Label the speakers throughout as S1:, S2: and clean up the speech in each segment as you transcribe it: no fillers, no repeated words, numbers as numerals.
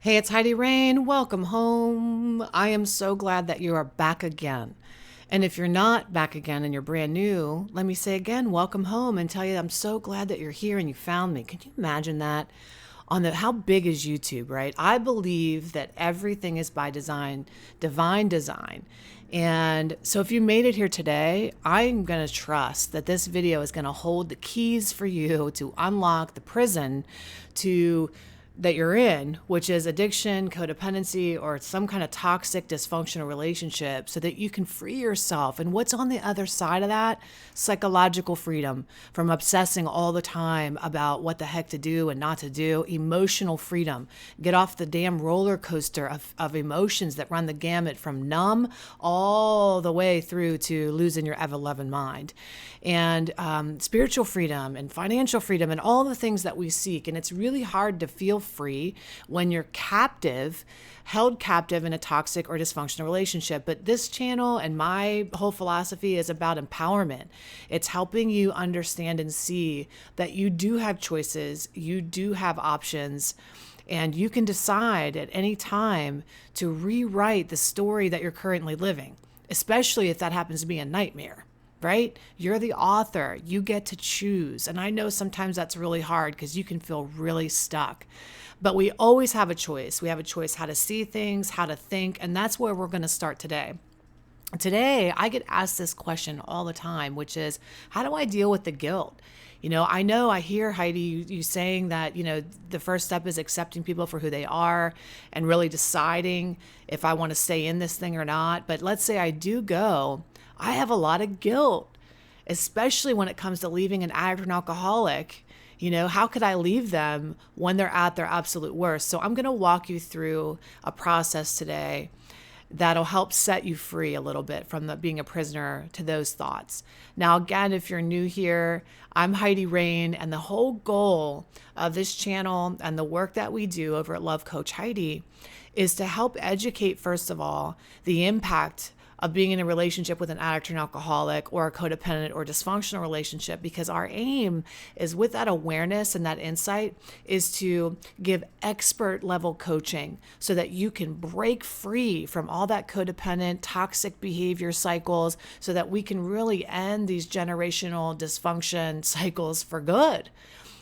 S1: Hey, it's Heidi Rain. Welcome home. I am so glad that you are back again. And if you're not back again and you're brand new, let me say again, welcome home and tell you I'm so glad that you're here and you found me. Can you imagine that? How big is YouTube, right? I believe that everything is by design, divine design. And so if you made it here today, I'm going to trust that this video is going to hold the keys for you to unlock the prison to that you're in, which is addiction, codependency, or some kind of toxic, dysfunctional relationship, so that you can free yourself. And what's on the other side of that? Psychological freedom from obsessing all the time about what the heck to do and not to do. Emotional freedom. Get off the damn roller coaster of emotions that run the gamut from numb all the way through to losing your ever-loving mind. And spiritual freedom and financial freedom and all the things that we seek. And it's really hard to feel free when you're held captive in a toxic or dysfunctional relationship. But this channel and my whole philosophy is about empowerment. It's helping you understand and see that you do have choices, you do have options, and you can decide at any time to rewrite the story that you're currently living, especially if that happens to be a nightmare. Right? You're the author. You get to choose. And I know sometimes that's really hard because you can feel really stuck. But we always have a choice. We have a choice how to see things, how to think, and that's where we're going to start today. Today, I get asked this question all the time, which is, how do I deal with the guilt? I hear Heidi, you saying that, the first step is accepting people for who they are and really deciding if I want to stay in this thing or not. But let's say I do go. I have a lot of guilt, especially when it comes to leaving an addict or an alcoholic. How could I leave them when they're at their absolute worst? So I'm going to walk you through a process today that'll help set you free a little bit from being a prisoner to those thoughts. Now, again, if you're new here, I'm Heidi Rain, and the whole goal of this channel and the work that we do over at Love Coach Heidi is to help educate, first of all, the impact of being in a relationship with an addict or an alcoholic or a codependent or dysfunctional relationship, because our aim is, with that awareness and that insight, is to give expert level coaching so that you can break free from all that codependent toxic behavior cycles, so that we can really end these generational dysfunction cycles for good,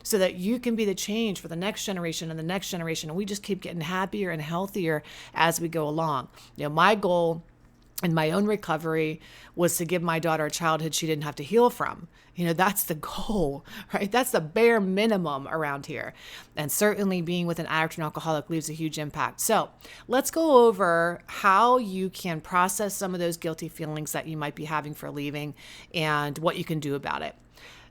S1: so that you can be the change for the next generation and the next generation. And we just keep getting happier and healthier as we go along. My goal in my own recovery was to give my daughter a childhood she didn't have to heal from. That's the goal, right? That's the bare minimum around here. And certainly being with an addict and alcoholic leaves a huge impact. So let's go over how you can process some of those guilty feelings that you might be having for leaving and what you can do about it.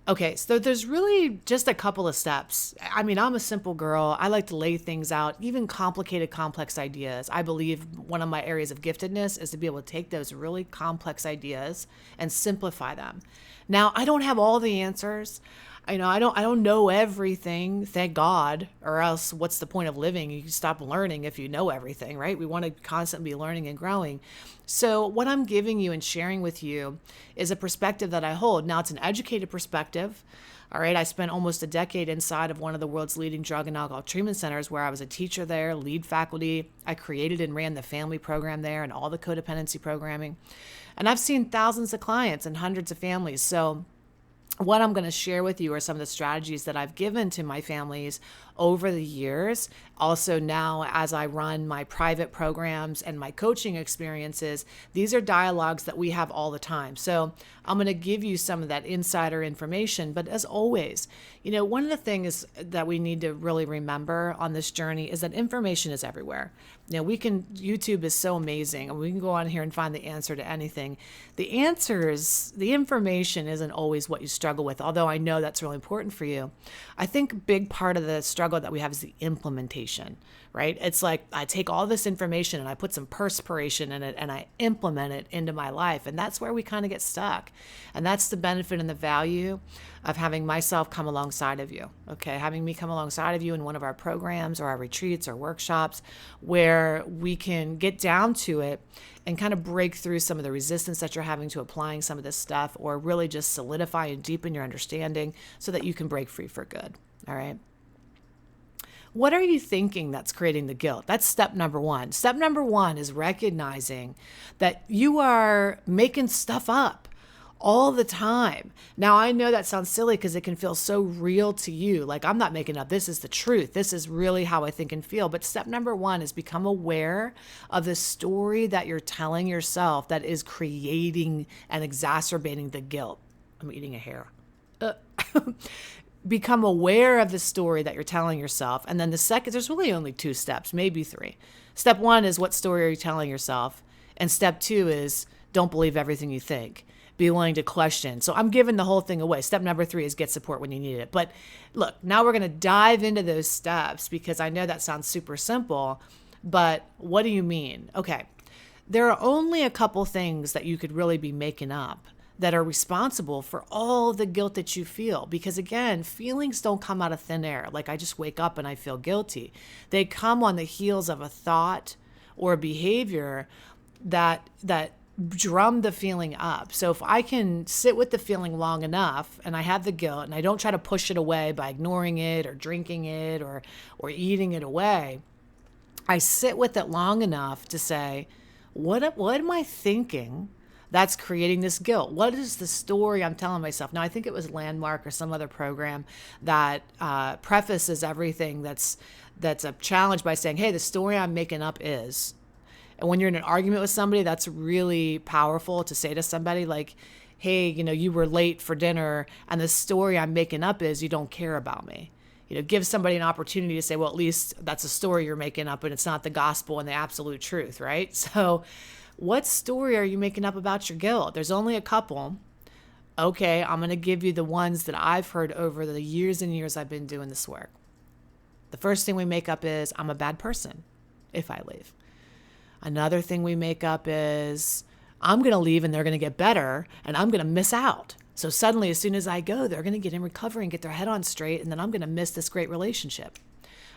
S1: Okay, so there's really just a couple of steps. I'm a simple girl. I like to lay things out, even complicated, complex ideas. I believe one of my areas of giftedness is to be able to take those really complex ideas and simplify them. Now, I don't have all the answers. I don't know everything, thank God, or else what's the point of living? You stop learning if you know everything, right? We want to constantly be learning and growing. So what I'm giving you and sharing with you is a perspective that I hold. Now, it's an educated perspective. All right, I spent almost a decade inside of one of the world's leading drug and alcohol treatment centers, where I was a teacher there, lead faculty. I created and ran the family program there and all the codependency programming. And I've seen thousands of clients and hundreds of families. So what I'm going to share with you are some of the strategies that I've given to my families over the years. Also now, as I run my private programs and my coaching experiences, these are dialogues that we have all the time. So I'm going to give you some of that insider information. But as always, one of the things that we need to really remember on this journey is that information is everywhere. YouTube is so amazing, and we can go on here and find the answer to anything. The information isn't always what you struggle with, although I know that's really important for you. I think a big part of the struggle that we have is the implementation, right? It's like I take all this information and I put some perspiration in it and I implement it into my life. And that's where we kind of get stuck. And that's the benefit and the value of having myself come alongside of you, okay? Having me come alongside of you in one of our programs or our retreats or workshops, where we can get down to it and kind of break through some of the resistance that you're having to applying some of this stuff, or really just solidify and deepen your understanding so that you can break free for good, all right? What are you thinking that's creating the guilt? That's step number one. Step number one is recognizing that you are making stuff up all the time. Now, I know that sounds silly because it can feel so real to you. Like, I'm not making up. This is the truth. This is really how I think and feel. But step number one is become aware of the story that you're telling yourself that is creating and exacerbating the guilt. I'm eating a hair. Become aware of the story that you're telling yourself. And then the second, there's really only two steps, maybe three. Step one is, what story are you telling yourself? And step two is, don't believe everything you think. Be willing to question. So I'm giving the whole thing away. Step number three is get support when you need it. But look, now we're going to dive into those steps because I know that sounds super simple, but what do you mean? Okay. There are only a couple things that you could really be making up that are responsible for all the guilt that you feel. Because again, feelings don't come out of thin air. Like, I just wake up and I feel guilty. They come on the heels of a thought or a behavior that drum the feeling up. So if I can sit with the feeling long enough and I have the guilt and I don't try to push it away by ignoring it or drinking it or eating it away, I sit with it long enough to say, what am I thinking that's creating this guilt? What is the story I'm telling myself? Now, I think it was Landmark or some other program that prefaces everything that's a challenge by saying, hey, the story I'm making up is. And when you're in an argument with somebody, that's really powerful to say to somebody like, hey, you were late for dinner and the story I'm making up is you don't care about me. Give somebody an opportunity to say, well, at least that's a story you're making up and it's not the gospel and the absolute truth, right? So what story are you making up about your guilt? There's only a couple. Okay, I'm going to give you the ones that I've heard over the years and years I've been doing this work. The first thing we make up is, I'm a bad person if I leave. Another thing we make up is, I'm going to leave and they're going to get better and I'm going to miss out. So suddenly, as soon as I go, they're going to get in recovery and get their head on straight, and then I'm going to miss this great relationship.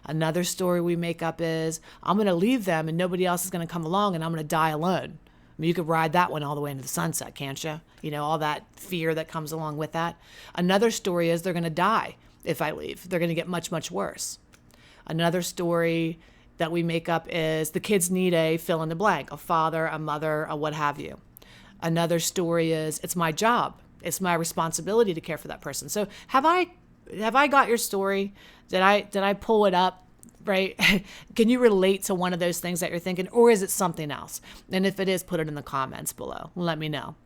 S1: Another story we make up is, I'm going to leave them and nobody else is going to come along and I'm going to die alone. I mean, you could ride that one all the way into the sunset, can't you? All that fear that comes along with that. Another story is, they're going to die if I leave. They're going to get much, much worse. Another story that we make up is, the kids need a fill in the blank, a father, a mother, a what have you. Another story is, it's my job. It's my responsibility to care for that person. So have I got your story? Did I pull it up, right? Can you relate to one of those things that you're thinking, or is it something else? And if it is, put it in the comments below. Let me know.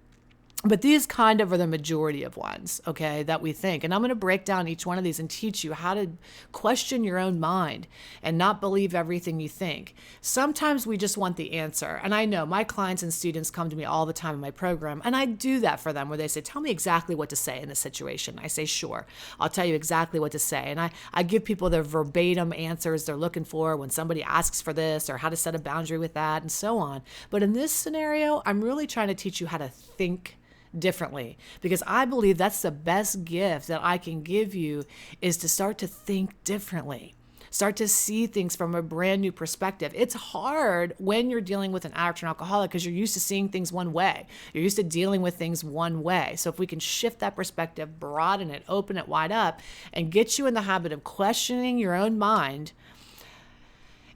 S1: But these kind of are the majority of ones, okay, that we think. And I'm going to break down each one of these and teach you how to question your own mind and not believe everything you think. Sometimes we just want the answer. And I know my clients and students come to me all the time in my program, and I do that for them where they say, tell me exactly what to say in this situation. I say, sure, I'll tell you exactly what to say. And I give people their verbatim answers they're looking for when somebody asks for this, or how to set a boundary with that, and so on. But in this scenario, I'm really trying to teach you how to think differently, because I believe that's the best gift that I can give you, is to start to think differently, start to see things from a brand new perspective. It's hard when you're dealing with an addict or an alcoholic because you're used to seeing things one way. You're used to dealing with things one way. So if we can shift that perspective, broaden it, open it wide up, and get you in the habit of questioning your own mind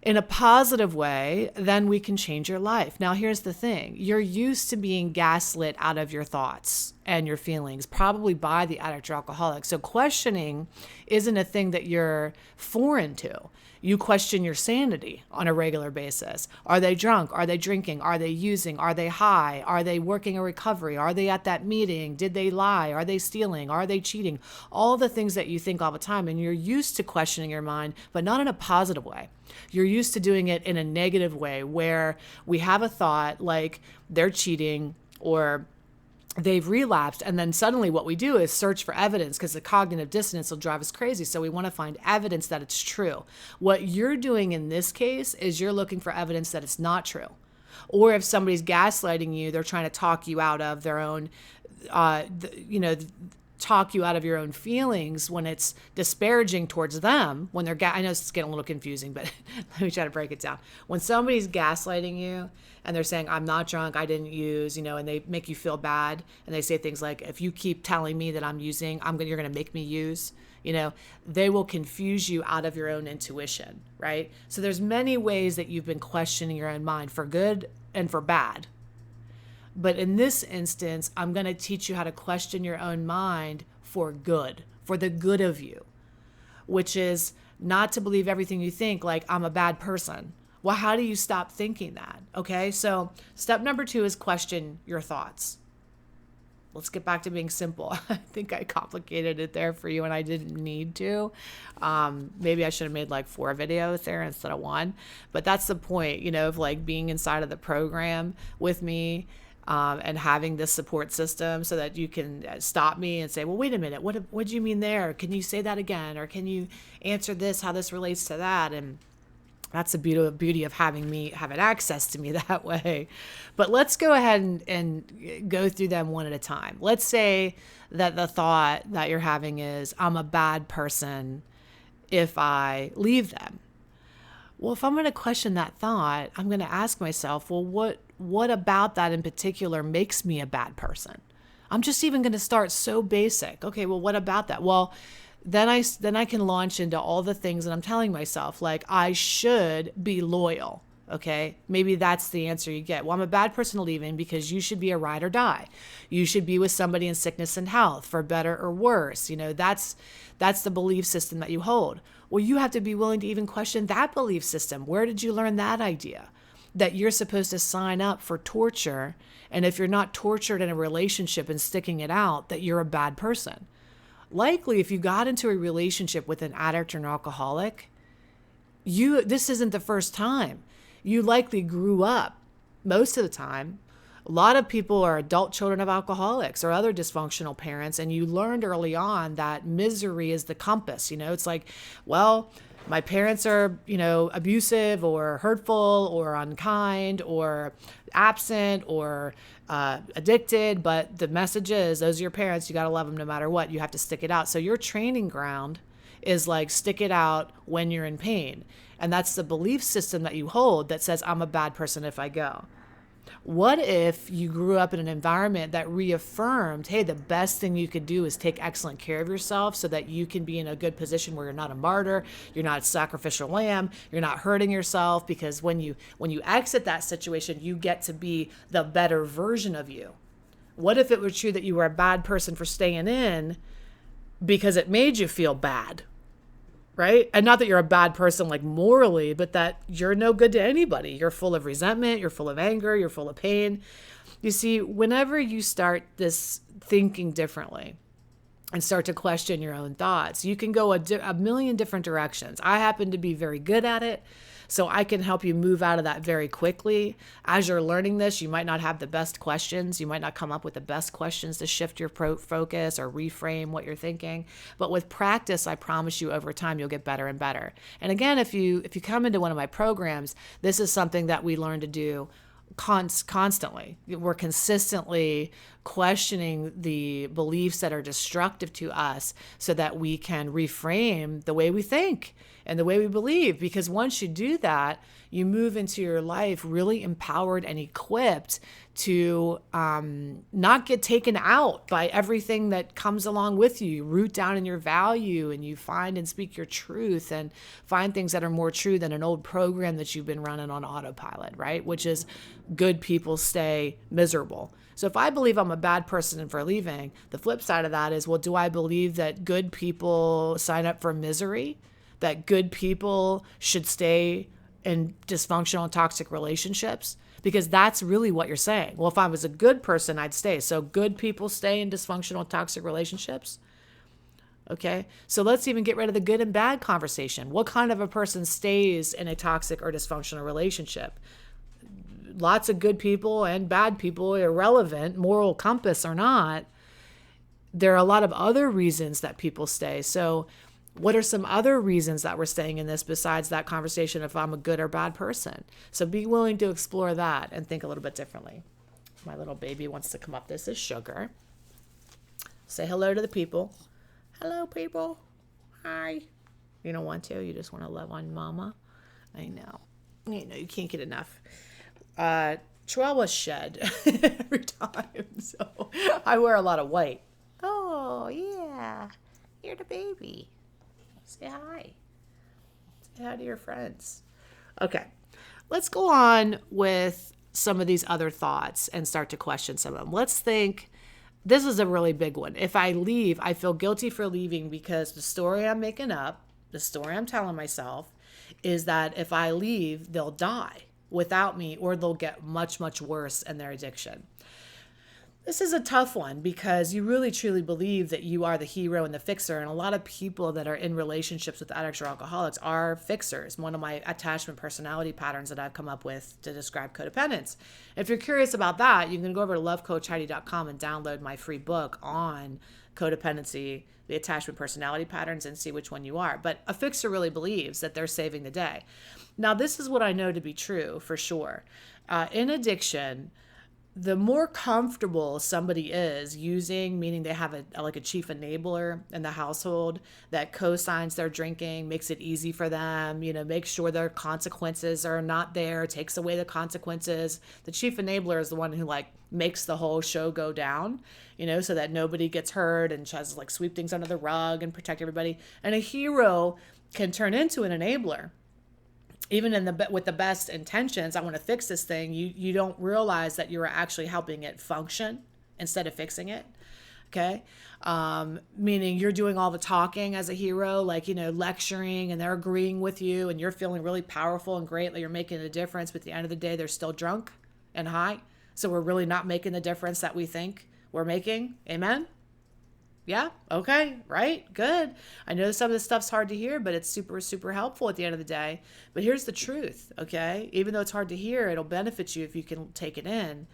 S1: in a positive way, then we can change your life. Now, here's the thing. You're used to being gaslit out of your thoughts and your feelings, probably by the addict or alcoholic. So questioning isn't a thing that you're foreign to. You question your sanity on a regular basis. Are they drunk? Are they drinking? Are they using? Are they high? Are they working a recovery? Are they at that meeting? Did they lie? Are they stealing? Are they cheating? All the things that you think all the time. And you're used to questioning your mind, but not in a positive way. You're used to doing it in a negative way, where we have a thought like they're cheating or they've relapsed, and then suddenly what we do is search for evidence, because the cognitive dissonance will drive us crazy. So we want to find evidence that it's true. What you're doing in this case is you're looking for evidence that it's not true. Or if somebody's gaslighting you, they're trying to talk you out of their own, talk you out of your own feelings when it's disparaging towards them. When they're, I know it's getting a little confusing, but let me try to break it down. When somebody's gaslighting you and they're saying, I'm not drunk, I didn't use, and they make you feel bad. And they say things like, if you keep telling me that I'm using, you're going to make me use. they will confuse you out of your own intuition, right? So there's many ways that you've been questioning your own mind for good and for bad. But in this instance, I'm going to teach you how to question your own mind for good, for the good of you, which is not to believe everything you think, like I'm a bad person. Well, how do you stop thinking that? Okay, so step number 2 is question your thoughts. Let's get back to being simple. I think I complicated it there for you and I didn't need to. Maybe I should have made like 4 videos there instead of 1. But that's the point, of like being inside of the program with me and having this support system so that you can stop me and say, well, wait a minute, what do you mean there? Can you say that again? Or can you answer this, how this relates to that? And that's the beauty of having access to me that way. But let's go ahead and go through them one at a time. Let's say that the thought that you're having is, I'm a bad person if I leave them. Well, if I'm going to question that thought, I'm going to ask myself, well, what about that in particular makes me a bad person? I'm just even going to start so basic. Okay, well, what about that? Well, then I can launch into all the things that I'm telling myself, like I should be loyal. Okay, maybe that's the answer you get. Well, I'm a bad person leaving because you should be a ride or die. You should be with somebody in sickness and health, for better or worse. That's the belief system that you hold. Well, you have to be willing to even question that belief system. Where did you learn that idea? That you're supposed to sign up for torture, and if you're not tortured in a relationship and sticking it out, that you're a bad person. Likely, if you got into a relationship with an addict or an alcoholic, this isn't the first time. You likely grew up, most of the time. A lot of people are adult children of alcoholics or other dysfunctional parents, and you learned early on that misery is the compass. It's like, well, my parents are, abusive or hurtful or unkind or absent or addicted, but the message is, those are your parents. You got to love them no matter what. You have to stick it out. So your training ground is like, stick it out when you're in pain. And that's the belief system that you hold that says, I'm a bad person if I go. What if you grew up in an environment that reaffirmed, hey, the best thing you could do is take excellent care of yourself so that you can be in a good position where you're not a martyr, you're not a sacrificial lamb, you're not hurting yourself, because when you exit that situation, you get to be the better version of you. What if it were true that you were a bad person for staying in because it made you feel bad? Right? And not that you're a bad person like morally, but that you're no good to anybody. You're full of resentment, you're full of anger, you're full of pain. You see, whenever you start this thinking differently and start to question your own thoughts, you can go a million different directions. I happen to be very good at it, so I can help you move out of that very quickly. As you're learning this, you might not have the best questions. You might not come up with the best questions to shift your focus or reframe what you're thinking. But with practice, I promise you over time, you'll get better and better. And again, if you come into one of my programs, this is something that we learn to do constantly. We're consistently questioning the beliefs that are destructive to us so that we can reframe the way we think and the way we believe. Because once you do that, you move into your life really empowered and equipped to not get taken out by everything that comes along with you. You root down in your value and you find and speak your truth and find things that are more true than an old program that you've been running on autopilot, right? Which is good people stay miserable. So if I believe I'm a bad person for leaving, the flip side of that is, well, do I believe that good people sign up for misery? That good people should stay in dysfunctional and toxic relationships? Because that's really what you're saying. Well, if I was a good person, I'd stay. So good people stay in dysfunctional and toxic relationships? Okay, so let's even get rid of the good and bad conversation. What kind of a person stays in a toxic or dysfunctional relationship? Lots of good people and bad people, irrelevant, moral compass or not. There are a lot of other reasons that people stay. So what are some other reasons that we're staying in this besides that conversation if I'm a good or bad person? So be willing to explore that and think a little bit differently. My little baby wants to come up. This is Sugar. Say hello to the people. Hello, people. Hi. You don't want to? You just want to love on mama? I know. You can't get enough. Chihuahuas shed every time, so I wear a lot of white. Oh, yeah. You're the baby. Say hi. Say hi to your friends. Okay. Let's go on with some of these other thoughts and start to question some of them. Let's think. This is a really big one. If I leave, I feel guilty for leaving because the story I'm making up, the story I'm telling myself, is that if I leave, they'll die without me or they'll get much, much worse in their addiction. This is a tough one because you really truly believe that you are the hero and the fixer. And a lot of people that are in relationships with addicts or alcoholics are fixers. One of my attachment personality patterns that I've come up with to describe codependence. If you're curious about that, you can go over to lovecoachheidi.com and download my free book on codependency, the attachment personality patterns, and see which one you are. But a fixer really believes that they're saving the day. Now, this is what I know to be true for sure. In addiction, the more comfortable somebody is using, meaning they have a chief enabler in the household that co-signs their drinking, makes it easy for them, makes sure their consequences are not there, takes away the consequences. The chief enabler is the one who makes the whole show go down, so that nobody gets hurt and tries to sweep things under the rug and protect everybody. And a hero can turn into an enabler. Even with the best intentions, I want to fix this thing, you don't realize that you're actually helping it function instead of fixing it. Okay. Meaning you're doing all the talking as a hero, lecturing, and they're agreeing with you and you're feeling really powerful and great that you're making a difference. But at the end of the day, they're still drunk and high. So we're really not making the difference that we think we're making. Amen. Yeah. Okay. Right. Good. I know some of this stuff's hard to hear, but it's super, super helpful at the end of the day. But here's the truth. Okay. Even though it's hard to hear, it'll benefit you if you can take it in.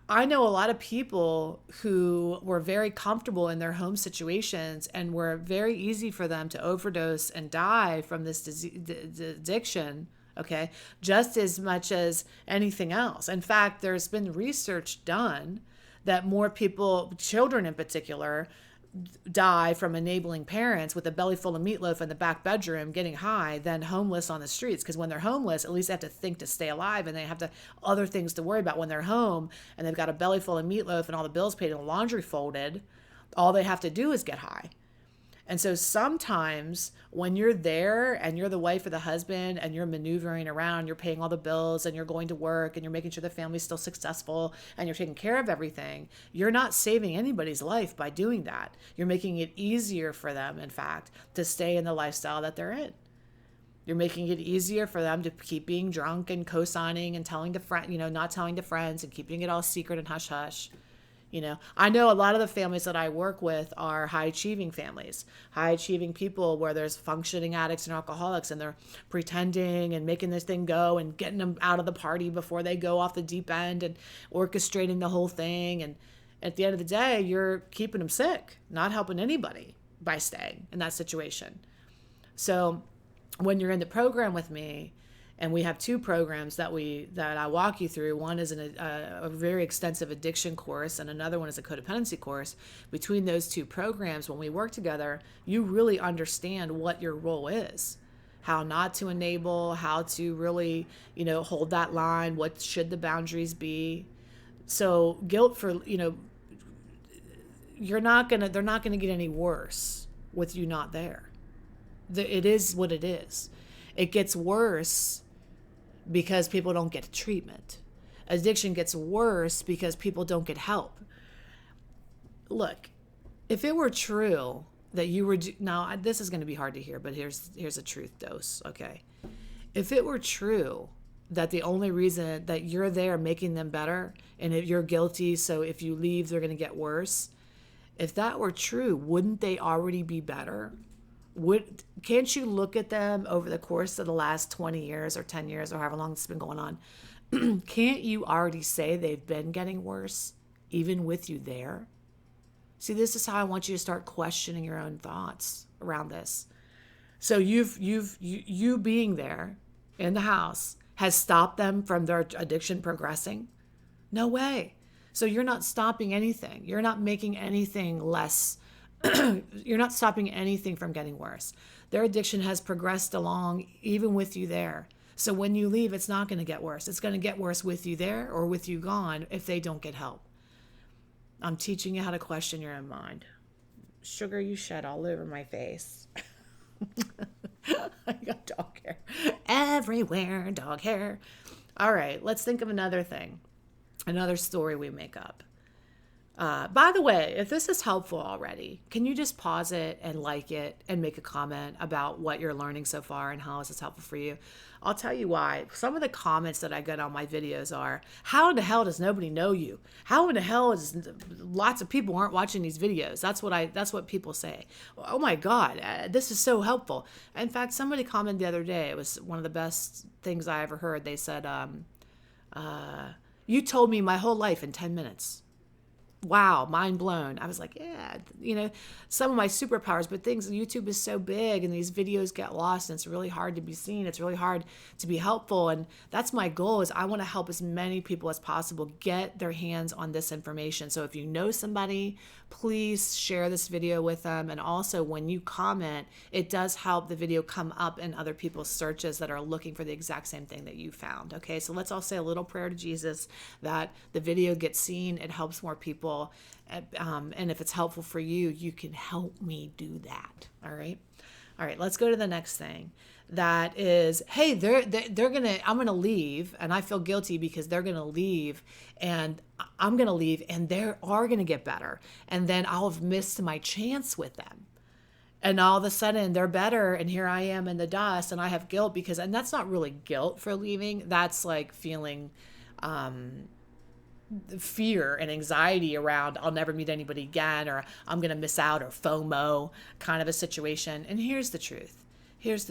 S1: I know a lot of people who were very comfortable in their home situations and were very easy for them to overdose and die from this addiction. Okay. Just as much as anything else. In fact, there's been research done that more people, children in particular, die from enabling parents with a belly full of meatloaf in the back bedroom getting high than homeless on the streets. Because when they're homeless, at least they have to think to stay alive and they have other things to worry about. When they're home and they've got a belly full of meatloaf and all the bills paid and the laundry folded, all they have to do is get high. And so sometimes when you're there and you're the wife or the husband and you're maneuvering around, you're paying all the bills and you're going to work and you're making sure the family's still successful and you're taking care of everything, you're not saving anybody's life by doing that. You're making it easier for them, in fact, to stay in the lifestyle that they're in. You're making it easier for them to keep being drunk and co-signing and telling not telling to friends and keeping it all secret and hush hush. I know a lot of the families that I work with are high achieving families, high achieving people where there's functioning addicts and alcoholics and they're pretending and making this thing go and getting them out of the party before they go off the deep end and orchestrating the whole thing. And at the end of the day, you're keeping them sick, not helping anybody by staying in that situation. So when you're in the program with me, and we have two programs that I walk you through. One is a very extensive addiction course, and another one is a codependency course. Between those two programs, when we work together, you really understand what your role is, how not to enable, how to really, hold that line. What should the boundaries be? So guilt for, they're not gonna get any worse with you not there. It is what it is. It gets worse because people don't get treatment. Addiction gets worse because people don't get help. Look, if it were true that you were, now this is going to be hard to hear, but here's a truth dose, okay? If it were true that the only reason that you're there making them better and if you're guilty, so if you leave, they're going to get worse. If that were true, wouldn't they already be better? Can't you look at them over the course of the last 20 years or 10 years or however long it's been going on? Can't you already say they've been getting worse even with you there? See, this is how I want you to start questioning your own thoughts around this. So you being there in the house has stopped them from their addiction progressing? No way. So you're not stopping anything. You're not making anything less. You're not stopping anything from getting worse. Their addiction has progressed along even with you there. So when you leave, it's not going to get worse. It's going to get worse with you there or with you gone if they don't get help. I'm teaching you how to question your own mind. Sugar, you shed all over my face. I got dog hair everywhere, dog hair. All right, let's think of another thing, another story we make up. By the way, if this is helpful already, can you just pause it and like it and make a comment about what you're learning so far and how is this helpful for you? I'll tell you why. Some of the comments that I get on my videos are, how in the hell does nobody know you? How in the hell is lots of people aren't watching these videos? That's what people say. Oh my God, this is so helpful. In fact, somebody commented the other day, it was one of the best things I ever heard. They said, you told me my whole life in 10 minutes. Wow, mind blown. I was like, yeah, some of my superpowers, but YouTube is so big and these videos get lost and it's really hard to be seen. It's really hard to be helpful. And that's my goal, is I want to help as many people as possible get their hands on this information. So if you know somebody, please share this video with them. And also when you comment, it does help the video come up in other people's searches that are looking for the exact same thing that you found. Okay, so let's all say a little prayer to Jesus that the video gets seen. It helps more people. And if it's helpful for you, you can help me do that. All right, let's go to the next thing. That is, hey, I'm gonna leave, and I feel guilty because they're gonna leave, and I'm gonna leave, and they are gonna get better, and then I'll have missed my chance with them, and all of a sudden they're better, and here I am in the dust, and I have guilt and that's not really guilt for leaving. That's like feeling fear and anxiety around I'll never meet anybody again, or I'm going to miss out, or FOMO kind of a situation. And here's the truth. If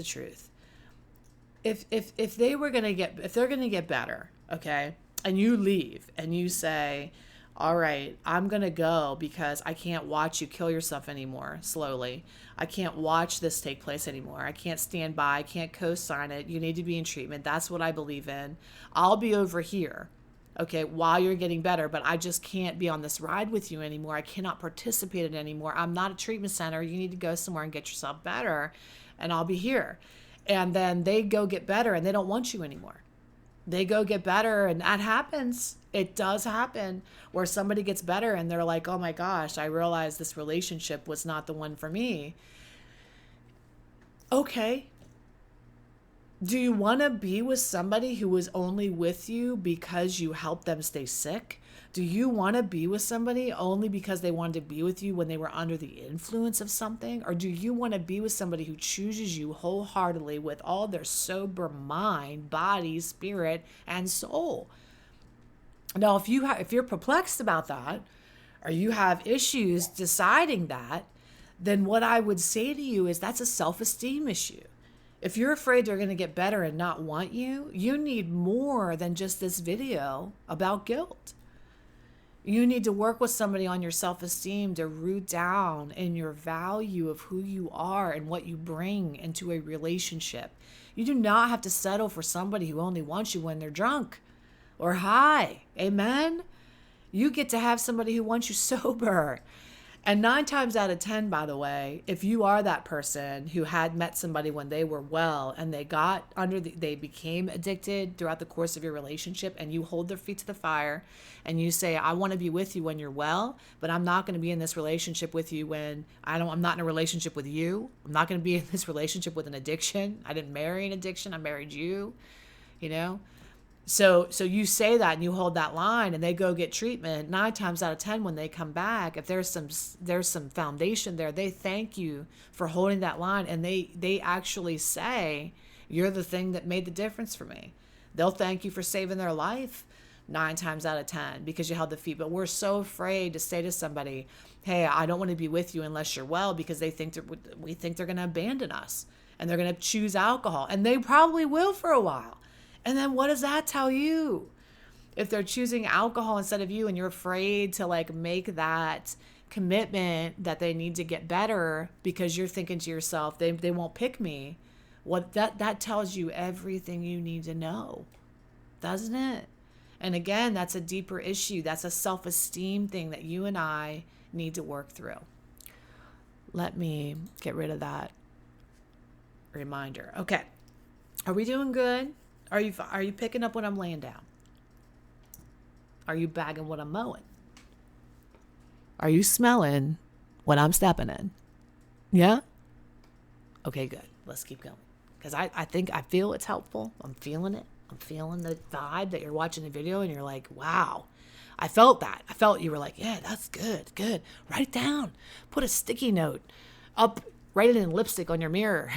S1: they're going to get better, okay, and you leave and you say, all right, I'm going to go because I can't watch you kill yourself anymore slowly. I can't watch this take place anymore. I can't stand by. I can't co-sign it. You need to be in treatment. That's what I believe in. I'll be over here, okay, while you're getting better, but I just can't be on this ride with you anymore. I cannot participate in it anymore. I'm not a treatment center. You need to go somewhere and get yourself better, and I'll be here. And then they go get better and they don't want you anymore. They go get better, and that happens. It does happen where somebody gets better and they're like, oh my gosh, I realized this relationship was not the one for me. Okay. Do you want to be with somebody who was only with you because you helped them stay sick? Do you want to be with somebody only because they wanted to be with you when they were under the influence of something? Or do you want to be with somebody who chooses you wholeheartedly with all their sober mind, body, spirit, and soul? Now, if you're perplexed about that, or you have issues deciding that, then what I would say to you is that's a self-esteem issue. If you're afraid they're going to get better and not want you, you need more than just this video about guilt. You need to work with somebody on your self-esteem to root down in your value of who you are and what you bring into a relationship. You do not have to settle for somebody who only wants you when they're drunk or high. Amen? You get to have somebody who wants you sober. And 9 times out of 10, by the way, if you are that person who had met somebody when they were well and they became addicted throughout the course of your relationship, and you hold their feet to the fire and you say, I want to be with you when you're well, but I'm not going to be in this relationship with you when I'm not in a relationship with you. I'm not going to be in this relationship with an addiction. I didn't marry an addiction. I married you, So you say that and you hold that line and they go get treatment. 9 times out of 10, when they come back, if there's some foundation there, they thank you for holding that line, and they actually say, you're the thing that made the difference for me. They'll thank you for saving their life 9 times out of 10 because you held the feet. But we're so afraid to say to somebody, hey, I don't want to be with you unless you're well, because we think they're going to abandon us and they're going to choose alcohol, and they probably will for a while. And then what does that tell you? If they're choosing alcohol instead of you and you're afraid to make that commitment that they need to get better because you're thinking to yourself, they won't pick me. That tells you everything you need to know, doesn't it? And again, that's a deeper issue. That's a self-esteem thing that you and I need to work through. Let me get rid of that reminder. Okay. Are we doing good? Are you picking up what I'm laying down? Are you bagging what I'm mowing? Are you smelling when I'm stepping in. Yeah? Okay, good. Let's keep going. Because I feel it's helpful. I'm feeling it. I'm feeling the vibe that you're watching the video and you're like, wow. I felt that. I felt you were like, yeah, that's good. Good. Write it down. Put a sticky note up. Write it in lipstick on your mirror.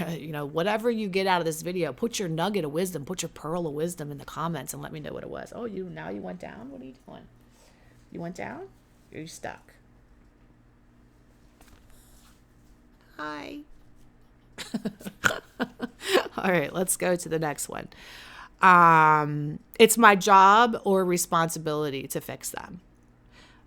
S1: Whatever you get out of this video, put your nugget of wisdom, put your pearl of wisdom in the comments and let me know what it was. Oh, now you went down? What are you doing? You went down? Or you stuck? Hi. All right, let's go to the next one. It's my job or responsibility to fix them.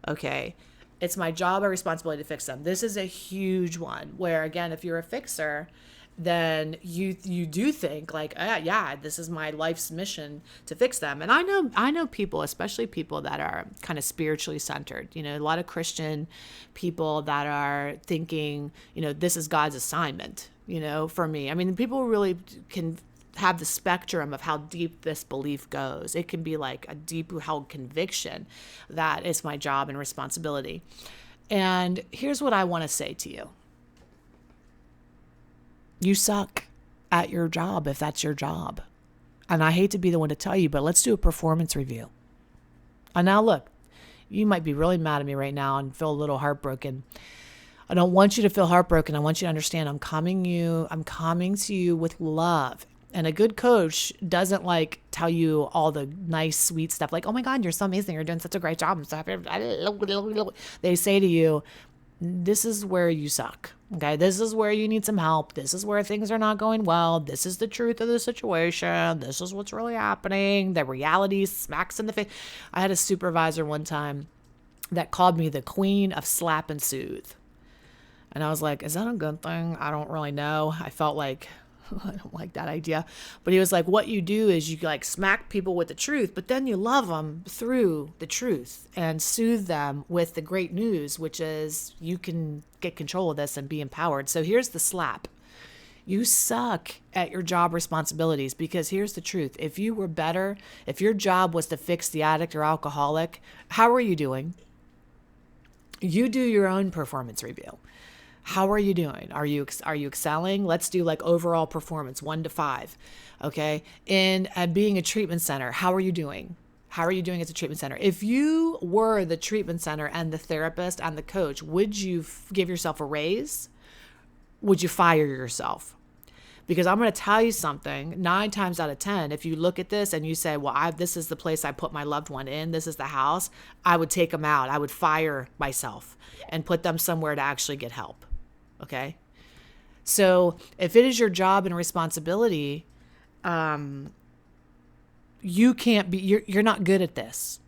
S1: Okay. It's my job or responsibility to fix them. This is a huge one where, again, if you're a fixer, then you do think like, yeah, this is my life's mission to fix them. And I know people, especially people that are kind of spiritually centered, a lot of Christian people that are thinking, this is God's assignment, for me. I mean, people really can have the spectrum of how deep this belief goes. It can be like a deep held conviction that it's my job and responsibility. And here's what I want to say to you. You suck at your job if that's your job. And I hate to be the one to tell you, but let's do a performance review. And now look, you might be really mad at me right now and feel a little heartbroken. I don't want you to feel heartbroken. I want you to understand I'm coming to you with love. And a good coach doesn't like tell you all the nice, sweet stuff like, oh my God, you're so amazing. You're doing such a great job. I'm so happy. They say to you, this is where you suck. Okay. This is where you need some help. This is where things are not going well. This is the truth of the situation. This is what's really happening. The reality smacks in the face. I had a supervisor one time that called me the queen of slap and soothe. And I was like, is that a good thing? I don't really know. I felt like, I don't like that idea. But he was like, what you do is you like smack people with the truth, but then you love them through the truth and soothe them with the great news, which is you can get control of this and be empowered. So here's the slap. You suck at your job responsibilities because here's the truth. If you were better, if your job was to fix the addict or alcoholic, how are you doing? You do your own performance review. How are you doing? Are you excelling? Let's do like overall performance, 1 to 5. Okay. At being a treatment center, how are you doing? How are you doing as a treatment center? If you were the treatment center and the therapist and the coach, would you give yourself a raise? Would you fire yourself? Because I'm going to tell you something, 9 times out of 10, if you look at this and you say, well, this is the place I put my loved one in, this is the house, I would take them out. I would fire myself and put them somewhere to actually get help. Okay. So if it is your job and responsibility, you can't be, you're not good at this.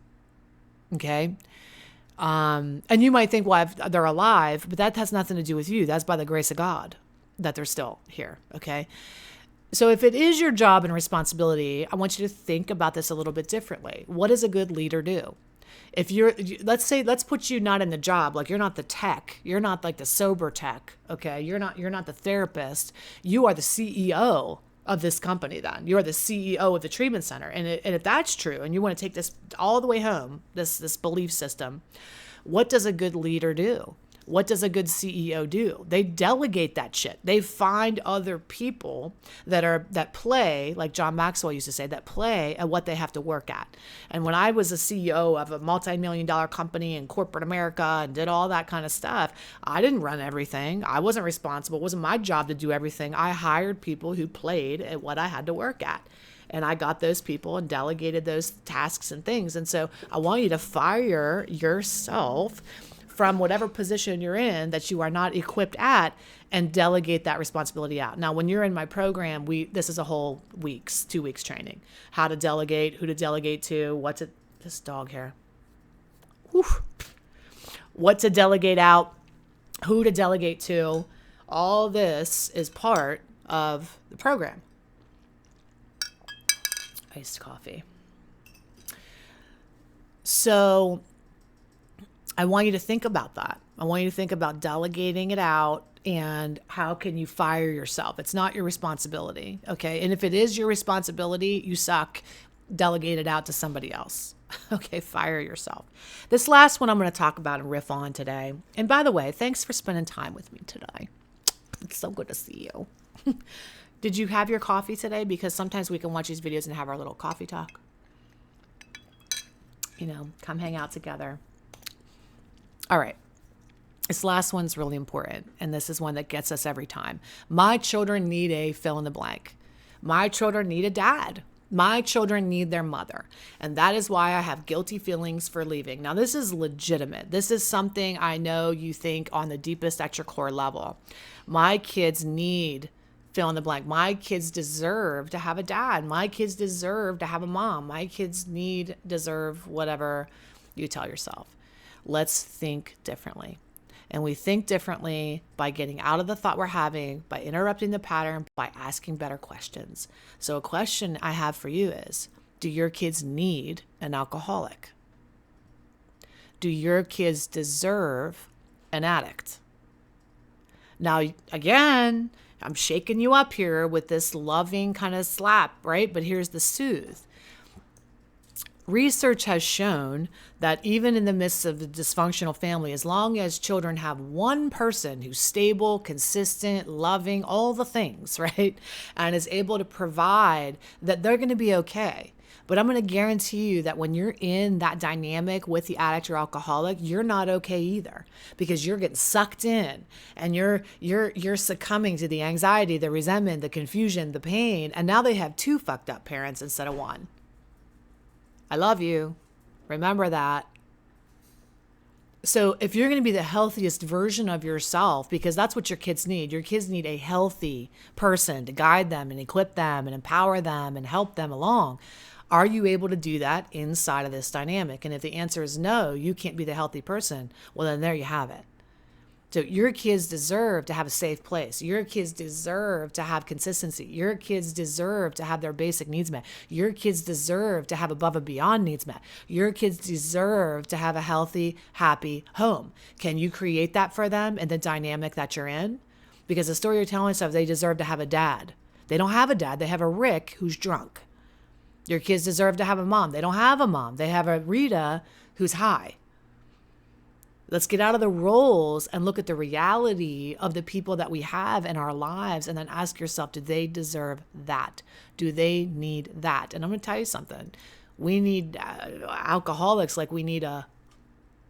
S1: Okay. And you might think, well, they're alive, but that has nothing to do with you. That's by the grace of God that they're still here. Okay. So if it is your job and responsibility, I want you to think about this a little bit differently. What does a good leader do? If let's put you not in the job, like you're not the tech, you're not like the sober tech, okay? You're not the therapist. You are the CEO of this company then. You're the CEO of the treatment center. And if that's true, and you want to take this all the way home, this belief system, what does a good leader do? What does a good CEO do? They delegate that shit. They find other people that play, like John Maxwell used to say, that play at what they have to work at. And when I was a CEO of a multi-million-dollar company in corporate America and did all that kind of stuff, I didn't run everything. I wasn't responsible. It wasn't my job to do everything. I hired people who played at what I had to work at. And I got those people and delegated those tasks and things. And so I want you to fire yourself from whatever position you're in that you are not equipped at and delegate that responsibility out. Now, when you're in my program, this is a whole 2 weeks training. How to delegate, who to delegate to, this dog hair. Whew. What to delegate out, who to delegate to. All this is part of the program. Iced coffee. So I want you to think about that. I want you to think about delegating it out and how can you fire yourself? It's not your responsibility, okay? And if it is your responsibility, you suck, delegate it out to somebody else. Okay, fire yourself. This last one I'm going to talk about and riff on today. And by the way, thanks for spending time with me today. It's so good to see you. Did you have your coffee today? Because sometimes we can watch these videos and have our little coffee talk. Come hang out together. All right. This last one's really important, and this is one that gets us every time. My children need a fill in the blank. My children need a dad. My children need their mother. And that is why I have guilty feelings for leaving. Now, this is legitimate. This is something I know you think on the deepest at your core level. My kids need fill in the blank. My kids deserve to have a dad. My kids deserve to have a mom. My kids deserve whatever you tell yourself. Let's think differently. And we think differently by getting out of the thought we're having, by interrupting the pattern, by asking better questions. So a question I have for you is, do your kids need an alcoholic? Do your kids deserve an addict? Now, again, I'm shaking you up here with this loving kind of slap, right? But here's the soothe. Research has shown that even in the midst of the dysfunctional family, as long as children have one person who's stable, consistent, loving, all the things, right? And is able to provide, that they're going to be okay. But I'm going to guarantee you that when you're in that dynamic with the addict or alcoholic, you're not okay either, because you're getting sucked in and you're succumbing to the anxiety, the resentment, the confusion, the pain. And now they have two fucked up parents instead of one. I love you. Remember that. So if you're going to be the healthiest version of yourself, because that's what your kids need a healthy person to guide them and equip them and empower them and help them along. Are you able to do that inside of this dynamic? And if the answer is no, you can't be the healthy person, well, then there you have it. So your kids deserve to have a safe place. Your kids deserve to have consistency. Your kids deserve to have their basic needs met. Your kids deserve to have above and beyond needs met. Your kids deserve to have a healthy, happy home. Can you create that for them in the dynamic that you're in? Because the story you're telling yourself, they deserve to have a dad. They don't have a dad. They have a Rick who's drunk. Your kids deserve to have a mom. They don't have a mom. They have a Rita who's high. Let's get out of the roles and look at the reality of the people that we have in our lives, and then ask yourself, do they deserve that? Do they need that? And I'm going to tell you something. We need alcoholics like we need a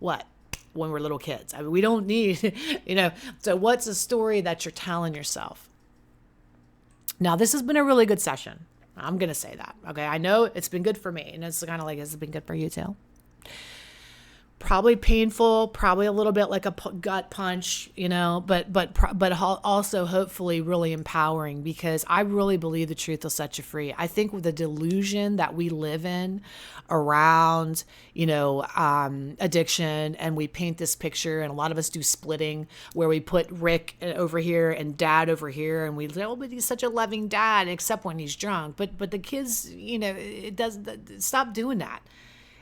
S1: what? When we're little kids. I mean, we don't need, so what's a story that you're telling yourself? Now, this has been a really good session. I'm going to say that. Okay. I know it's been good for me, and it's kind of like, has it been good for you too? Probably painful, probably a little bit like a gut punch, but also hopefully really empowering, because I really believe the truth will set you free. I think with the delusion that we live in around, addiction, and we paint this picture, and a lot of us do splitting where we put Rick over here and dad over here, and we say, oh, but he's such a loving dad, except when he's drunk. But the kids, it doesn't, stop doing that.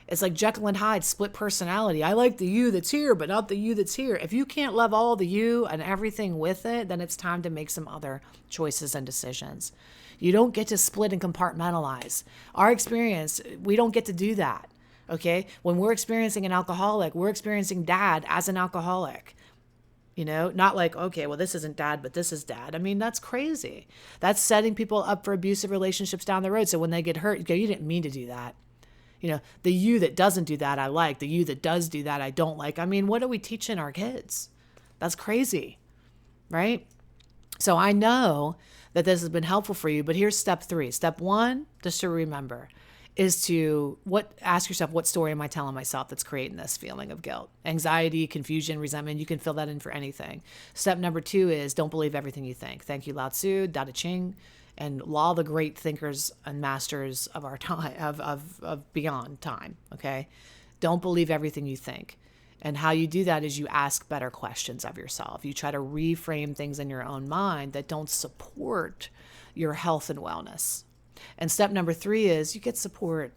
S1: It's like Jekyll and Hyde, split personality. I like the you that's here, but not the you that's here. If you can't love all the you and everything with it, then it's time to make some other choices and decisions. You don't get to split and compartmentalize. Our experience, we don't get to do that, okay? When we're experiencing an alcoholic, we're experiencing dad as an alcoholic. Not like, okay, well, this isn't dad, but this is dad. I mean, that's crazy. That's setting people up for abusive relationships down the road. So when they get hurt, you go, you didn't mean to do that. The you that doesn't do that, I like. The you that does do that, I don't like. I mean, what are we teaching our kids? That's crazy, right? So I know that this has been helpful for you, but here's step 3. Step 1, just to remember, is to ask yourself, what story am I telling myself that's creating this feeling of guilt, anxiety, confusion, resentment? You can fill that in for anything. Step number 2 is don't believe everything you think. Thank you, Lao Tzu, Tao Te Ching, and all the great thinkers and masters of our time, of beyond time, okay? Don't believe everything you think. And how you do that is you ask better questions of yourself. You try to reframe things in your own mind that don't support your health and wellness. And step number 3 is you get support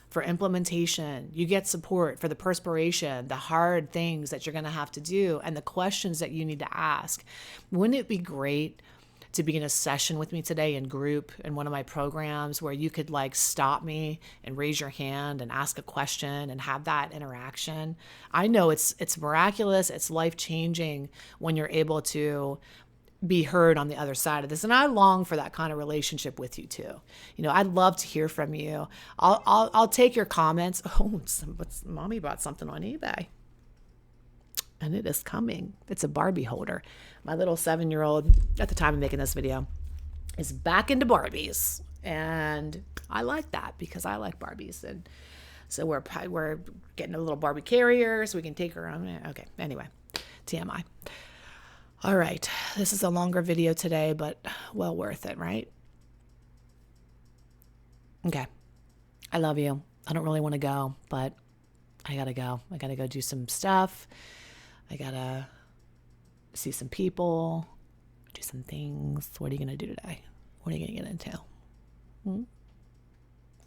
S1: for implementation. You get support for the perspiration, the hard things that you're going to have to do, and the questions that you need to ask. Wouldn't it be great to be in a session with me today in group in one of my programs where you could like stop me and raise your hand and ask a question and have that interaction. I know it's miraculous, it's life-changing when you're able to be heard on the other side of this. And I long for that kind of relationship with you too. I'd love to hear from you. I'll take your comments. Oh, mommy bought something on eBay. And it is coming. It's a Barbie holder. My little 7-year-old, at the time of making this video, is back into Barbies. And I like that because I like Barbies. And so we're getting a little Barbie carrier so we can take her on. Okay, anyway, TMI. All right, this is a longer video today, but well worth it, right? Okay, I love you. I don't really want to go, but I gotta go. I gotta go do some stuff. I gotta see some people, do some things. What are you gonna do today? What are you gonna get into?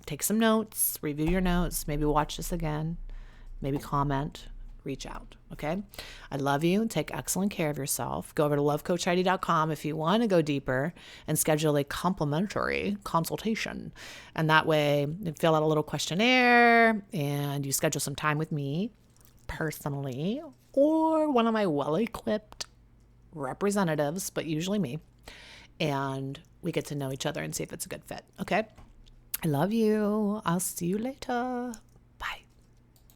S1: Take some notes, review your notes, maybe watch this again, maybe comment, reach out, okay? I love you. Take excellent care of yourself. Go over to lovecoachheidi.com if you want to go deeper and schedule a complimentary consultation. And that way you fill out a little questionnaire and you schedule some time with me personally or one of my well-equipped representatives, but usually me. And we get to know each other and see if it's a good fit, okay? I love you. I'll see you later.